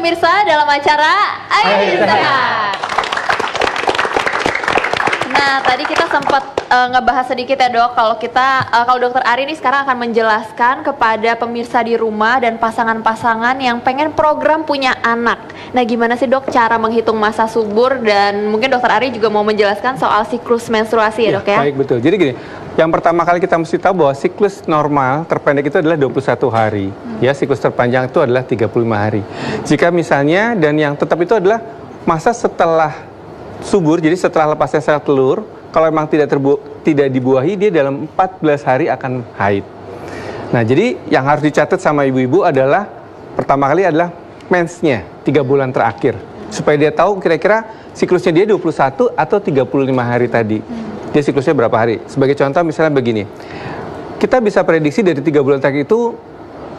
pemirsa dalam acara Ayo Sehat. Nah, tadi kita sempat ngebahas sedikit ya dok, kalau dokter Ari ini sekarang akan menjelaskan kepada pemirsa di rumah dan pasangan-pasangan yang pengen program punya anak. Nah, gimana sih dok cara menghitung masa subur, dan mungkin dokter Ari juga mau menjelaskan soal siklus menstruasi ya dok ya? Baik, betul. Jadi gini, yang pertama kali kita mesti tahu bahwa siklus normal terpendek itu adalah 21 hari. Ya, siklus terpanjang itu adalah 35 hari. Jika misalnya, dan yang tetap itu adalah masa setelah subur, jadi setelah lepasnya sel telur, kalau memang tidak dibuahi, dia dalam 14 hari akan haid. Nah, jadi yang harus dicatat sama ibu-ibu adalah, pertama kali adalah mensnya, 3 bulan terakhir. Supaya dia tahu kira-kira siklusnya dia 21 atau 35 hari tadi. Dia siklusnya berapa hari. Sebagai contoh misalnya begini, kita bisa prediksi dari 3 bulan terakhir itu,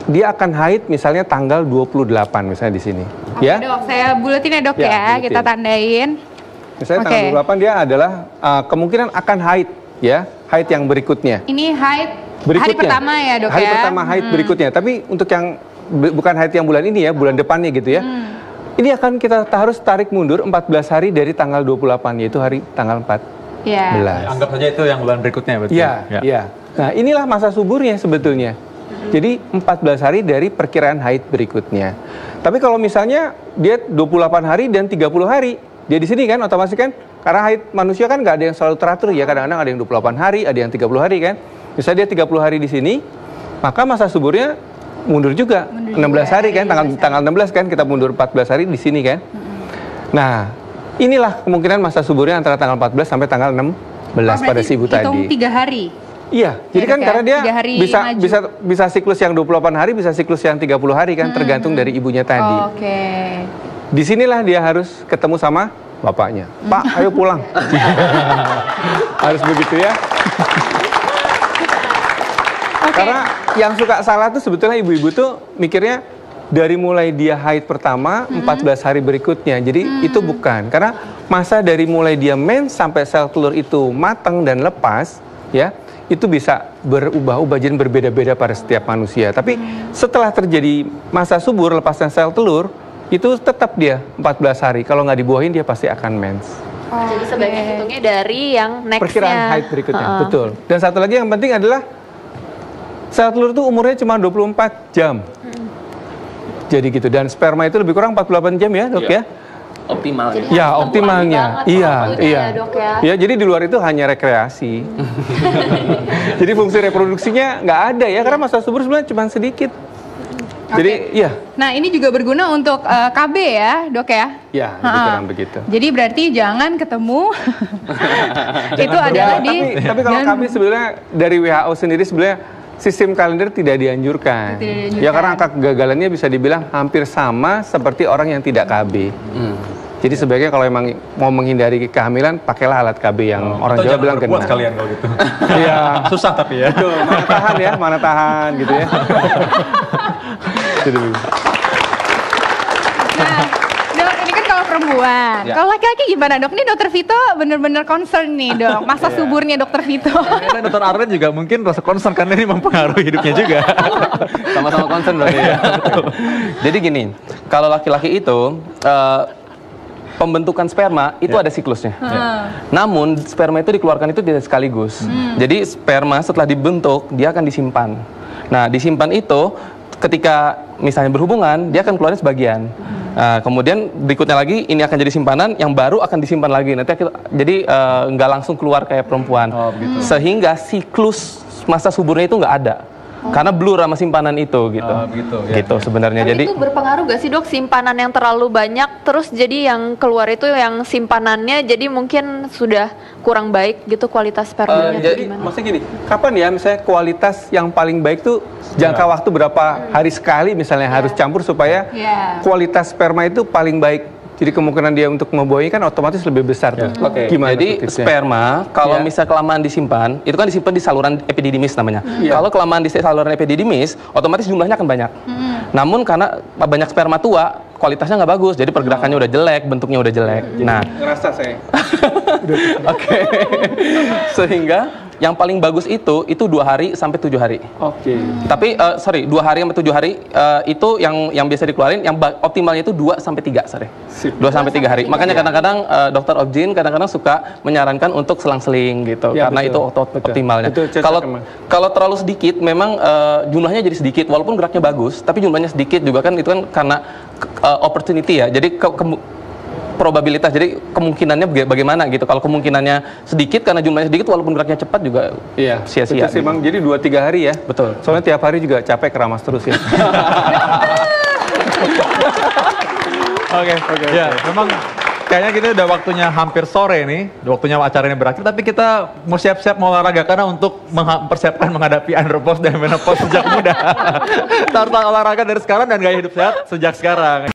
dia akan haid misalnya tanggal 28 misalnya di sini. Oke, ya dok, saya buletin ya dok ya, kita tandain. Misalnya tanggal 28 dia adalah kemungkinan akan haid, ya, haid yang berikutnya. Ini haid berikutnya. Hari pertama ya dok, hari pertama haid berikutnya. Tapi untuk yang bukan haid yang bulan ini ya, bulan depannya gitu ya. Ini akan kita harus tarik mundur 14 hari dari tanggal 28, yaitu hari tanggal 4. Ya. Anggap saja itu yang bulan berikutnya betul. Iya. Nah, inilah masa suburnya sebetulnya. Jadi 14 hari dari perkiraan haid berikutnya. Tapi kalau misalnya dia 28 hari dan 30 hari, dia di sini kan otomatis kan, karena haid manusia kan nggak ada yang selalu teratur ya, kadang-kadang ada yang 28 hari, ada yang 30 hari kan. Misalnya dia 30 hari di sini, maka masa suburnya mundur juga, 16 hari kan, tanggal 16 kan, kita mundur 14 hari di sini kan. Nah, inilah kemungkinan masa suburnya antara tanggal 14 sampai tanggal 16 pada si ibu tadi. Hitung 3 hari. Iya, jadi kan karena dia bisa siklus yang 28 hari, bisa siklus yang 30 hari kan, tergantung dari ibunya tadi. Disinilah dia harus ketemu sama bapaknya. Pak, ayo pulang. Harus begitu ya. Karena yang suka salah tuh sebetulnya ibu-ibu tuh mikirnya dari mulai dia haid pertama 14 hari berikutnya. Jadi itu bukan. Karena masa dari mulai dia mens sampai sel telur itu matang dan lepas, ya, itu bisa berubah-ubah, jadi berbeda-beda pada setiap manusia. Tapi setelah terjadi masa subur lepasnya sel telur, itu tetap dia 14 hari. Kalau nggak dibuahin dia pasti akan mens. Jadi sebaiknya hitungnya dari yang nextnya. Perkiraan haid berikutnya, betul. Dan satu lagi yang penting adalah sel telur itu umurnya cuma 24 jam. Jadi gitu. Dan sperma itu lebih kurang 48 jam ya dok ya? Optimalnya. Ya, optimalnya. Iya. Ya, jadi di luar itu hanya rekreasi. Jadi fungsi reproduksinya nggak ada ya, karena masa subur sebenarnya cuma sedikit. Jadi, iya. Nah, ini juga berguna untuk KB ya, dok ya? Ya, lebih kurang begitu. Jadi berarti jangan ketemu. Itu adalah Tapi kalau KB sebenarnya dari WHO sendiri sebenarnya sistem kalender tidak dianjurkan. Ya, karena angka kegagalannya bisa dibilang hampir sama seperti orang yang tidak KB. Jadi sebaiknya kalau emang mau menghindari kehamilan, pakailah alat KB yang orang Jawa bilang kena. Sekalian kalau gitu. Iya. Susah tapi ya. Betul, mana tahan gitu ya. Nah, dok, ini kan kalau perempuan. Kalau laki-laki gimana dok? Ini dokter Vito bener-bener concern nih dok, masa suburnya dokter Vito. Dokter Arlen juga mungkin rasa concern karena ini mempengaruhi hidupnya juga. Sama-sama concern berarti ya. Jadi gini, kalau laki-laki itu pembentukan sperma itu ada siklusnya. Namun sperma itu dikeluarkan itu tidak sekaligus. Jadi sperma setelah dibentuk dia akan disimpan. Nah, disimpan itu ketika misalnya berhubungan dia akan keluarin sebagian. Kemudian berikutnya lagi ini akan jadi simpanan yang baru akan disimpan lagi. Nanti jadi nggak langsung keluar kayak perempuan. Sehingga siklus masa suburnya itu nggak ada. Karena blur sama simpanan itu gitu. Gitu sebenarnya. Jadi itu berpengaruh gak sih dok, simpanan yang terlalu banyak terus jadi yang keluar itu yang simpanannya jadi mungkin sudah kurang baik gitu kualitas spermanya. Jadi maksudnya gini, kapan ya misalnya kualitas yang paling baik tuh jangka waktu berapa hari sekali misalnya harus campur supaya kualitas sperma itu paling baik. Jadi kemungkinan dia untuk membuahi kan otomatis lebih besar tuh. Gimana jadi sperma kalau misal kelamaan disimpan, itu kan disimpan di saluran epididymis namanya. Kalau kelamaan di saluran epididymis, otomatis jumlahnya akan banyak. Namun karena banyak sperma tua, kualitasnya nggak bagus, jadi pergerakannya udah jelek, bentuknya udah jelek. Nah, ngerasa saya. Sehingga Yang paling bagus itu 2 hari sampai 7 hari. Oke. Tapi 2 hari sampai 7 hari itu yang biasa dikeluarin, yang optimalnya itu 2 sampai 3, sorry. 2 sampai 3 hari. Makanya kadang-kadang dokter obgyn kadang-kadang suka menyarankan untuk selang-seling gitu, Ya, karena betul. itu optimalnya. Betul, Kalau terlalu sedikit, memang jumlahnya jadi sedikit, walaupun geraknya bagus, tapi jumlahnya sedikit juga kan, itu kan karena opportunity ya. Jadi probabilitas, jadi kemungkinannya bagaimana gitu. Kalau kemungkinannya sedikit karena jumlahnya sedikit, walaupun geraknya cepat juga sia-sia. Betul sih, Bang. Jadi 2-3 hari ya. Betul. Soalnya tiap hari juga capek keramas terus ya. Oke. Ya, memang kayaknya kita udah waktunya hampir sore nih, waktunya acara ini berakhir, tapi kita mau siap-siap mau olahraga karena untuk mempersiapkan menghadapi andropause dan menopause sejak muda. Kita harus olahraga dari sekarang dan gaya hidup sehat sejak sekarang.